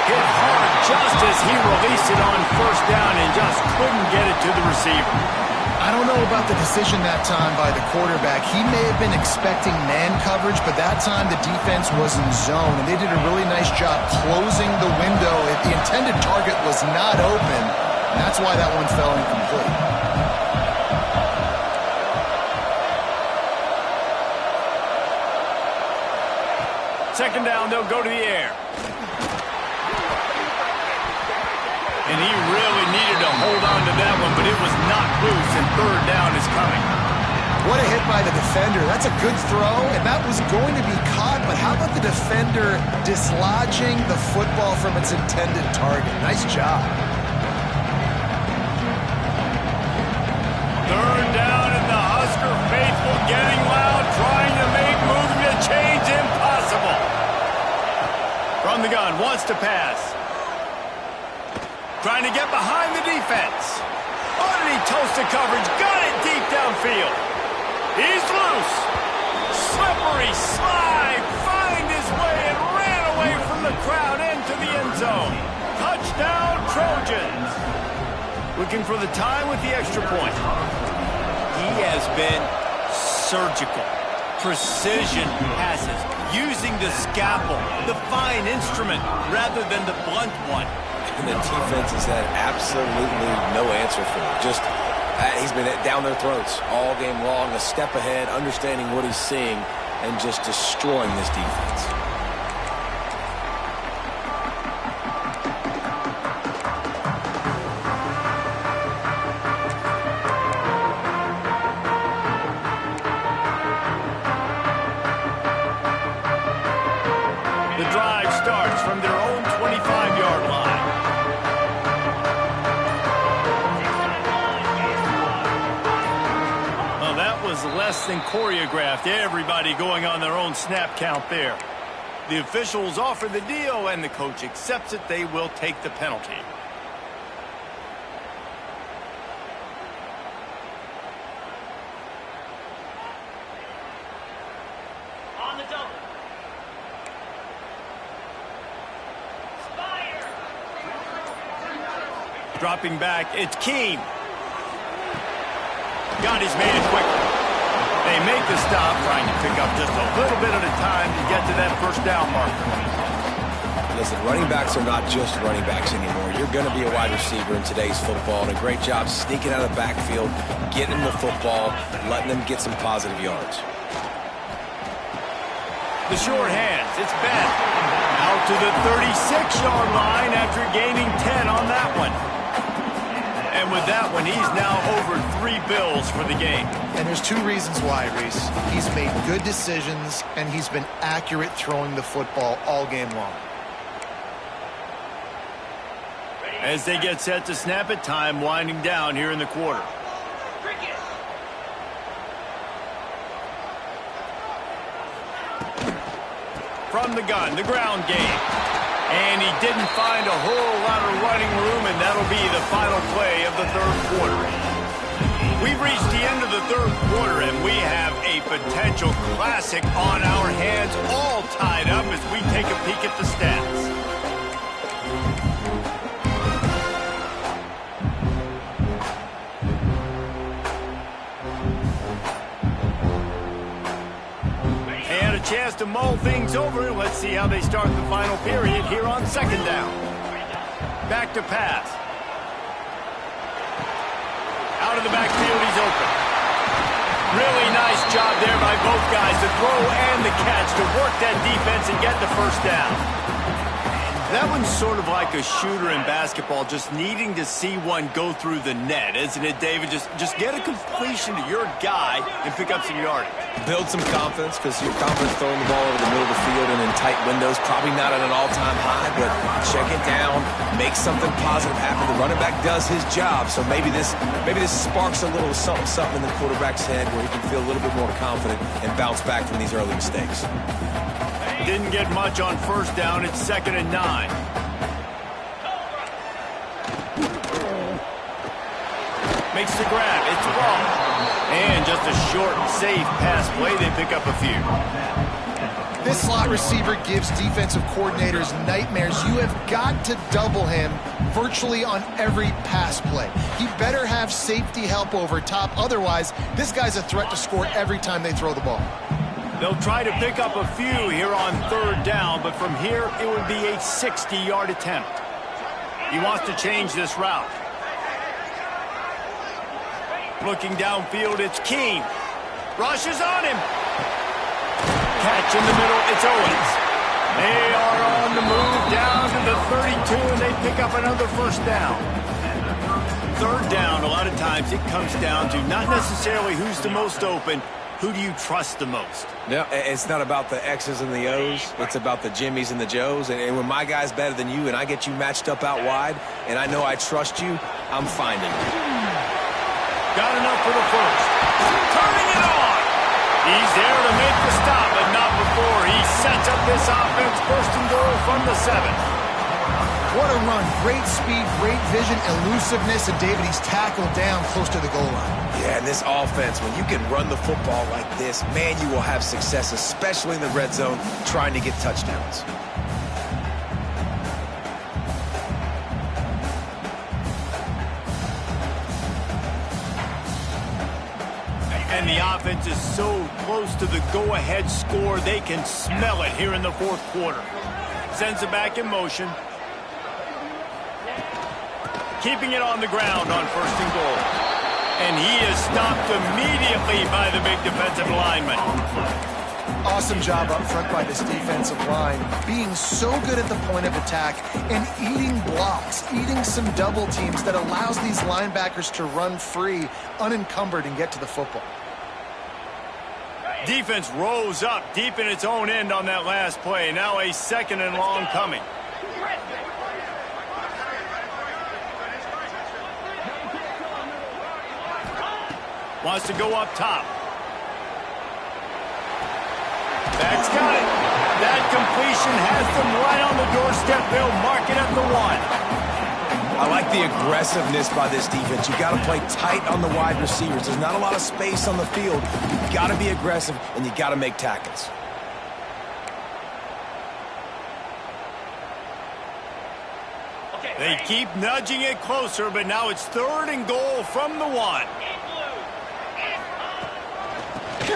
Hit hard just as he released it on first down and just couldn't get it to the receiver. I don't know about the decision that time by the quarterback. He may have been expecting man coverage, but that time the defense was in zone, and they did a really nice job closing the window. The intended target was not open, and that's why that one fell incomplete. Second down, they'll go to the air. And he really needed to hold on to that one, but it was not loose, and third down is coming. What a hit by the defender. That's a good throw, and that was going to be caught, but how about the defender dislodging the football from its intended target? Nice job. Third down, and the Husker faithful getting loud, trying to make moving the chains impossible. From the gun, wants to pass. Trying to get behind the defense. Underneath toasted coverage, got it deep downfield. He's loose. Slippery slide, find his way and ran away from the crowd into the end zone. Touchdown, Trojans. Looking for the tie with the extra point. He has been surgical. Precision passes, using the scalpel, the fine instrument, rather than the blunt one. And the defense has had absolutely no answer for him. Just, he's been down their throats all game long, a step ahead, understanding what he's seeing, and just destroying this defense. The drive starts from their own 25-yard line. Well, that was less than choreographed. Everybody going on their own snap count there. The officials offer the deal, and the coach accepts it. They will take the penalty. On the double. Dropping back, it's Keene. God, he's made it quickly. They make the stop, trying to pick up just a little bit at a time to get to that first down marker. Listen, running backs are not just running backs anymore. You're going to be a wide receiver in today's football, and a great job sneaking out of the backfield, getting them the football, letting them get some positive yards. The short hands, it's Ben. Out to the 36-yard line after gaining 10 on that one. And with that one, he's now over 3 bills for the game. And there's 2 reasons why, Reese. He's made good decisions, and he's been accurate throwing the football all game long. As they get set to snap it, time winding down here in the quarter. from the gun, the ground game. And he didn't find a whole lot of running room, and that'll be the final play of the third quarter. We've reached the end of the third quarter, and we have a potential classic on our hands, all tied up as we take a peek at the stats. And a chance to mull things over. Let's see how they start the final period here on second down. Back to pass. Out of the backfield, he's open. Really nice job there by both guys, the throw and the catch, to work that defense and get the first down. That one's sort of like a shooter in basketball, just needing to see one go through the net, isn't it, David? Just get a completion to your guy and pick up some yardage. Build some confidence, because your confidence throwing the ball over the middle of the field and in tight windows, probably not at an all-time high, but check it down, make something positive happen. The running back does his job, so maybe this sparks a little something in the quarterback's head where he can feel a little bit more confident and bounce back from these early mistakes. Didn't get much on first down. It's 2nd and 9. Makes the grab. It's wrong. And just a short and safe pass play. They pick up a few. This slot receiver gives defensive coordinators nightmares. You have got to double him virtually on every pass play. He better have safety help over top. Otherwise, this guy's a threat to score every time they throw the ball. They'll try to pick up a few here on third down, but from here it would be a 60-yard attempt. He wants to change this route. Looking downfield, it's Keene. Rushes on him. Catch in the middle, it's Owens. They are on the move down to the 32, and they pick up another first down. Third down, a lot of times it comes down to not necessarily who's the most open. Who do you trust the most? No, it's not about the X's and the O's. It's about the Jimmys and the Joes. And when my guy's better than you and I get you matched up out wide and I know I trust you, I'm finding you. Got enough for the first. Turning it on. He's there to make the stop, but not before he sets up this offense. First and goal from the 7. What a run. Great speed, great vision, elusiveness, and David, he's tackled down close to the goal line. Yeah, and this offense, when you can run the football like this, man, you will have success, especially in the red zone, trying to get touchdowns. And the offense is so close to the go-ahead score, they can smell it here in the fourth quarter. Sends it back in motion. Keeping it on the ground on first and goal. And he is stopped immediately by the big defensive lineman. Awesome job up front by this defensive line, being so good at the point of attack and eating blocks, eating some double teams that allows these linebackers to run free, unencumbered, and get to the football. Defense rose up deep in its own end on that last play. Now a 2nd and long coming. Wants to go up top. That's got it. That completion has them right on the doorstep. They'll mark it at the 1. I like the aggressiveness by this defense. You got to play tight on the wide receivers. There's not a lot of space on the field. You got to be aggressive, and you got to make tackles. They keep nudging it closer, but now it's 3rd and goal from the 1.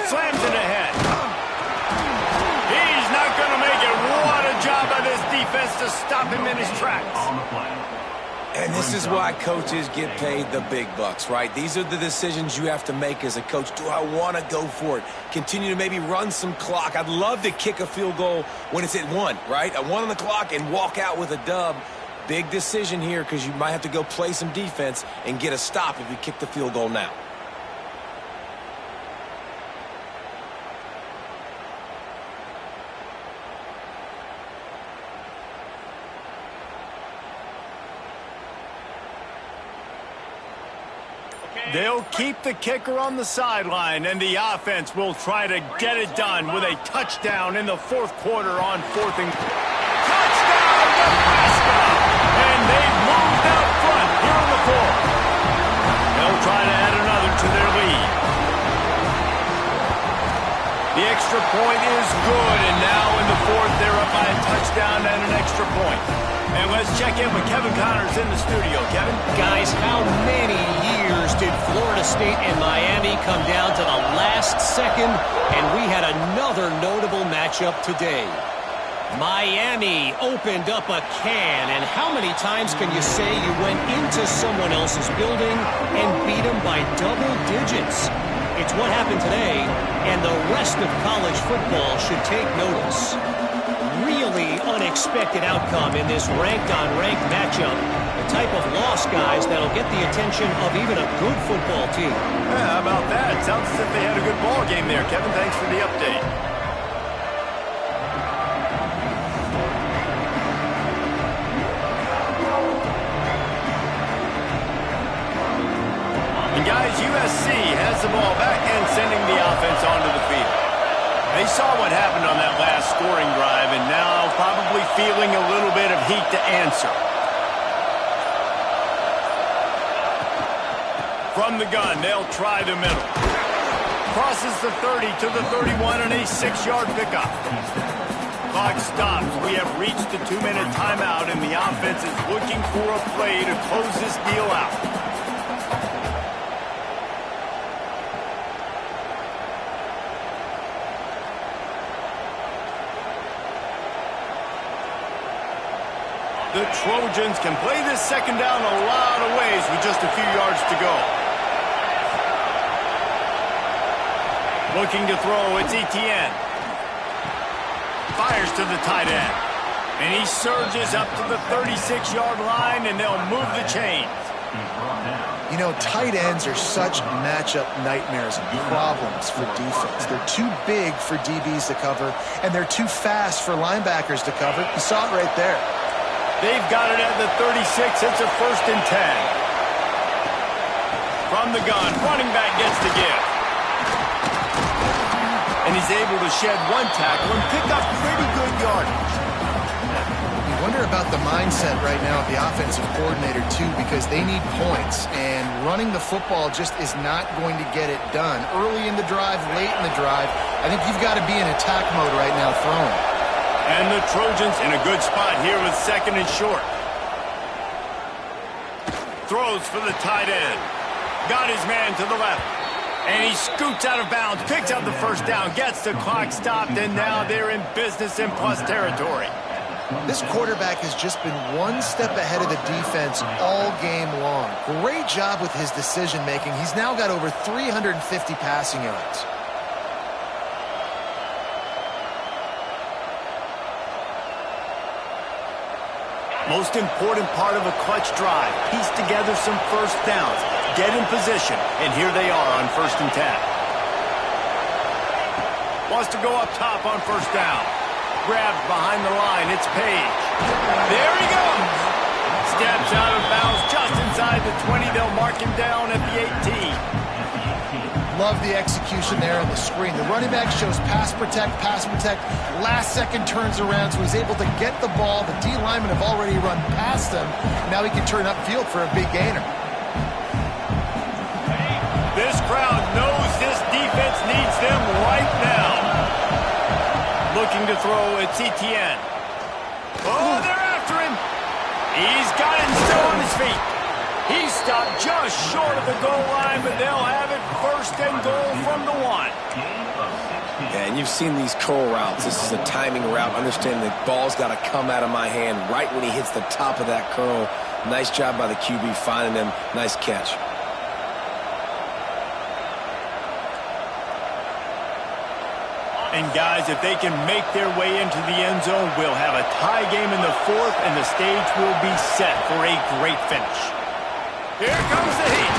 Slams it ahead. He's not going to make it. What a job by this defense to stop him in his tracks. On the play. And this is why coaches get paid the big bucks, right? These are the decisions you have to make as a coach. Do I want to go for it? Continue to maybe run some clock. I'd love to kick a field goal when it's at 1, right? At 1 on the clock and walk out with a dub. Big decision here because you might have to go play some defense and get a stop if you kick the field goal now. They'll keep the kicker on the sideline, and the offense will try to get it done with a touchdown in the fourth quarter on 4th and... Touchdown, Nebraska! And they've moved out front here in the fourth. They'll try to add another to their lead. The extra point is good, and now in the fourth, they're up by a touchdown and an extra point. And let's check in with Kevin Connors in the studio. Kevin? Guys, how many years did Florida State and Miami come down to the last second, and we had another notable matchup today? Miami opened up a can, and how many times can you say you went into someone else's building and beat them by double digits? It's what happened today, and the rest of college football should take notice. Really unexpected outcome in this ranked-on-ranked matchup. The type of loss, guys, that'll get the attention of even a good football team. Yeah, how about that? Sounds as if they had a good ball game there, Kevin. Thanks for the update. And guys, USC has the ball back and sending the offense onto the field. They saw what happened on that last scoring drive and now probably feeling a little bit of heat to answer. From the gun, they'll try the middle. Crosses the 30 to the 31 and a 6-yard pickup. Clock stops. We have reached the 2-minute timeout and the offense is looking for a play to close this deal out. The Trojans can play this second down a lot of ways with just a few yards to go. Looking to throw, it's Etienne. Fires to the tight end. And he surges up to the 36-yard line, and they'll move the chains. You know, tight ends are such matchup nightmares and problems for defense. They're too big for DBs to cover, and they're too fast for linebackers to cover. You saw it right there. They've got it at the 36. It's a 1st and 10. From the gun, running back gets the give. And he's able to shed one tackle and pick up pretty good yardage. You wonder about the mindset right now of the offensive coordinator, too, because they need points. And running the football just is not going to get it done. Early in the drive, late in the drive, I think you've got to be in attack mode right now throwing. And the Trojans in a good spot here with 2nd and short. Throws for the tight end. Got his man to the left. And he scoots out of bounds, picks up the first down, gets the clock stopped, and now they're in business in plus territory. This quarterback has just been one step ahead of the defense all game long. Great job with his decision-making. He's now got over 350 passing yards. Most important part of a clutch drive, piece together some first downs, get in position, and here they are on 1st and 10. Wants to go up top on 1st down. Grabs behind the line, it's Page. There he goes! Steps out of bounds just inside the 20. They'll mark him down at the 18. Love the execution there on the screen. The running back shows pass protect. Last second turns around, so he's able to get the ball. The D linemen have already run past him. Now he can turn upfield for a big gainer. This crowd knows this defense needs them right now. Looking to throw, it's Etienne. Oh, they're after him. He's got it still on his feet. He stopped just short of the goal line, but they'll have it 1st and goal from the 1. Yeah, and you've seen these curl routes. This is a timing route. Understand the ball's got to come out of my hand right when he hits the top of that curl. Nice job by the QB finding him. Nice catch. And guys, if they can make their way into the end zone, we'll have a tie game in the 4th, and the stage will be set for a great finish. Here comes the heat.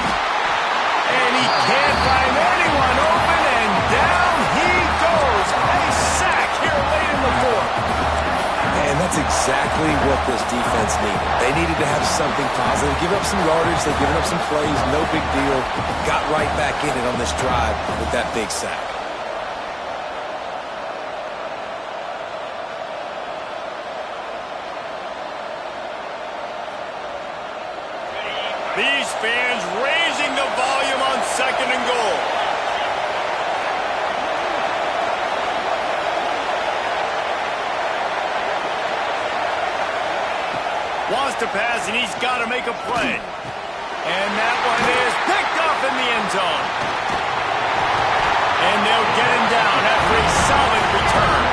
And he can't find anyone open, and down he goes. A sack here late in the 4th. And that's exactly exactly what this defense needed. They needed to have something positive. Give up some yardage. They've given up some plays. No big deal. Got right back in it on this drive with that big sack. These fans raising the volume on 2nd and goal. Wants to pass, and he's got to make a play. And that one is picked up in the end zone. And they'll get him down after a solid return.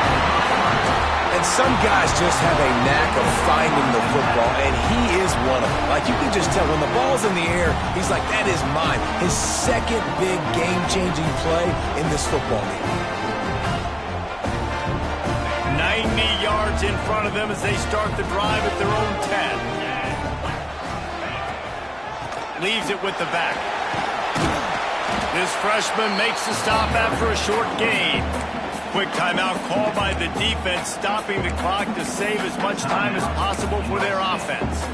And some guys just have a knack of finding the football, and he is one of them. Like, you can just tell when the ball's in the air, he's like, that is mine. His second big game-changing play in this football game. 90 yards in front of them as they start the drive at their own 10. Leaves it with the back. This freshman makes the stop after a short gain. Quick timeout call by the defense, stopping the clock to save as much time as possible for their offense.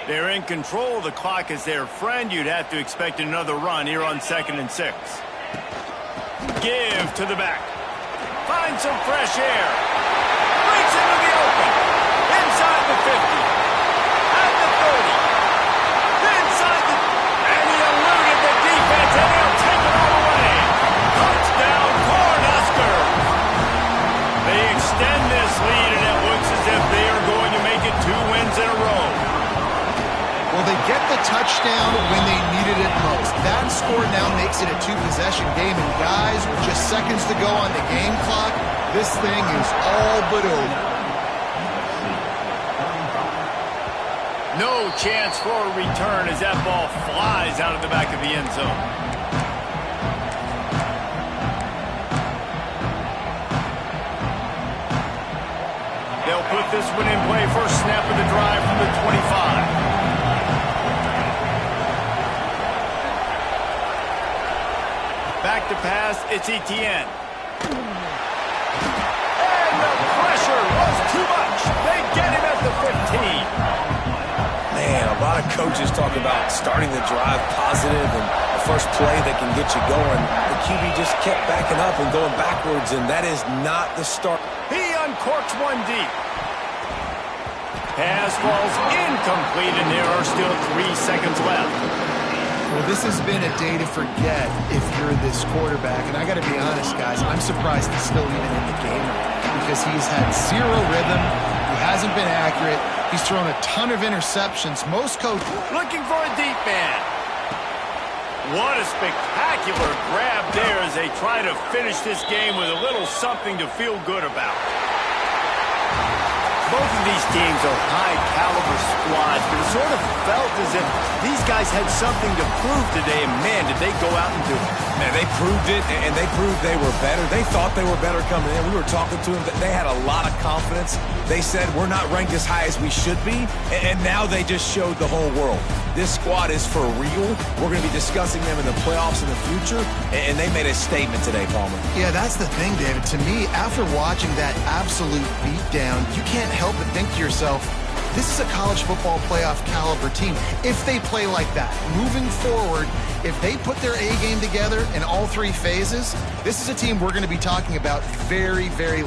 They're in control of the clock as their friend. You'd have to expect another run here on 2nd and 6. Give to the back. Find some fresh air. Breaks into the open. Inside the 50. At the 30. Inside the... And he eluded the defense, and he'll take it all away. Touchdown, Cornhusker. They extend this lead, and it looks as if they are going to make it 2 wins in a row. Well, they get the touchdown when they needed it most. That score now makes it a 2-possession game, and guys, with just seconds to go on the game clock, this thing is all but over. No chance for a return as that ball flies out of the back of the end zone. They'll put this one in play. First snap of the drive from the 25. Back to pass, it's Etienne. And the pressure was too much. They get him at the 15. Man, a lot of coaches talk about starting the drive positive and the first play that can get you going. The QB just kept backing up and going backwards, and that is not the start. He uncorks one deep. Pass falls incomplete, and there are still 3 seconds left. Well, this has been a day to forget if you're this quarterback. And I got to be honest, guys, I'm surprised he's still even in the game because he's had zero rhythm. He hasn't been accurate. He's thrown a ton of interceptions. Most coaches looking for a deep man. What a spectacular grab there as they try to finish this game with a little something to feel good about. Both of these teams are high-caliber squads, but it sort of felt as if these guys had something to prove today, and man, did they go out and do it. Man, they proved it, and they proved they were better. They thought they were better coming in. We were talking to them. They had a lot of confidence. They said, we're not ranked as high as we should be, and now they just showed the whole world. This squad is for real. We're going to be discussing them in the playoffs in the future, and they made a statement today, Palmer. Yeah, that's the thing, David. To me, after watching that absolute beatdown, you can't help but think to yourself, this is a college football playoff caliber team. If they play like that, moving forward, if they put their A game together in all 3 phases, this is a team we're going to be talking about very, very